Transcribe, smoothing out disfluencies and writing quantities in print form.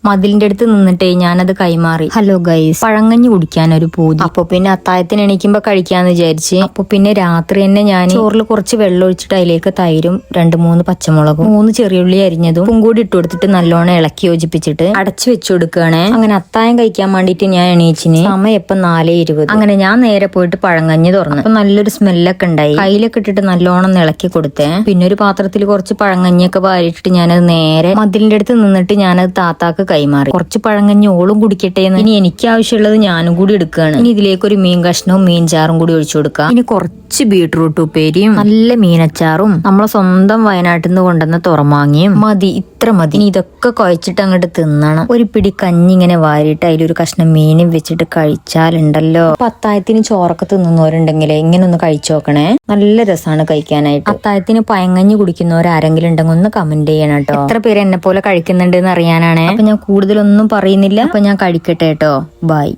മതിലിന്റെ അടുത്ത് നിന്നിട്ടേ ഞാനത് കൈമാറി. ഹലോ ഗൈസ്, പഴങ്കഞ്ഞി കുടിക്കാൻ ഒരു പൂതി. അപ്പൊ പിന്നെ അത്താഴത്തിന് എണീക്കുമ്പോ കഴിക്കാന്ന് വിചാരിച്ച്. അപ്പൊ പിന്നെ രാത്രി തന്നെ ഞാൻ ചോറിൽ കുറച്ച് വെള്ളം ഒഴിച്ചിട്ട് അതിലേക്ക് തൈരും 2-3 പച്ചമുളകും 3 ചെറിയുള്ളി അരിഞ്ഞതും ഉപ്പും കൂടി ഇട്ട് കൊടുത്തിട്ട് നല്ലോണം ഇളക്കി യോജിപ്പിച്ചിട്ട് അടച്ചു വെച്ചു കൊടുക്കുകയാണേ. അങ്ങനെ അത്താഴം കഴിക്കാൻ വേണ്ടിട്ട് ഞാൻ എണീച്ചിന്. സമയം ഇപ്പൊ 4:20. അങ്ങനെ ഞാൻ നേരെ പോയിട്ട് പഴങ്കഞ്ഞി തുറന്നു. അപ്പൊ നല്ലൊരു സ്മെല്ലൊക്കെ ഉണ്ടായി. കയ്യിലൊക്കെ ഇട്ടിട്ട് നല്ലോണം ഇളക്കി കൊടുത്തേ. പിന്നെ ഒരു പാത്രത്തിൽ കുറച്ച് പഴങ്കഞ്ഞിയൊക്കെ വാരിട്ടിട്ട് ഞാനത് നേരെ മതിലിന്റെ അടുത്ത് നിന്നിട്ട് ഞാനത് താത്താക്ക് കൈമാറി. കുറച്ച് പഴങ്കഞ്ഞി ഓളും കുടിക്കട്ടെ എന്ന്. ഇനി എനിക്ക് ആവശ്യമുള്ളത് ഞാനും കൂടി എടുക്കുകയാണ്. ഇനി ഇതിലേക്ക് ഒരു മീൻ കഷ്ണവും മീൻ ചാറും കൂടി ഒഴിച്ചു കൊടുക്കാം. ഇനി കുറച്ച് ബീട്രൂട്ട് ഉപ്പേരിയും നല്ല മീനച്ചാറും നമ്മളെ സ്വന്തം വയനാട്ടിൽ നിന്ന് കൊണ്ടുവന്ന തുറമാങ്ങിയും മതി. ഇത്ര മതി. ഇനി ഇതൊക്കെ കുഴച്ചിട്ട് അങ്ങോട്ട് തിന്നണം. ഒരു പിടി കഞ്ഞി ഇങ്ങനെ വാരിയിട്ട് അതിലൊരു കഷ്ണം മീനും വെച്ചിട്ട് കഴിച്ചാലുണ്ടല്ലോ. അത്താഴത്തിന് ചോറൊക്കെ തിന്നുന്നവരുണ്ടെങ്കിലേ ഇങ്ങനെ ഒന്ന് കഴിച്ചു നോക്കണേ. നല്ല രസമാണ് കഴിക്കാനായിട്ട്. അത്താഴത്തിന് പഴങ്കഞ്ഞി കുടിക്കുന്നവരാരെങ്കിലും ഉണ്ടെങ്കിൽ ഒന്ന് കമന്റ് ചെയ്യണം കേട്ടോ. എത്ര പേര് എന്നെ പോലെ കഴിക്കുന്നുണ്ട് എന്ന് അറിയാനാണ്. അപ്പൊ ഞാൻ കൂടുതലൊന്നും പറയുന്നില്ല. അപ്പൊ ഞാൻ കഴിക്കട്ടെ കേട്ടോ. ബൈ.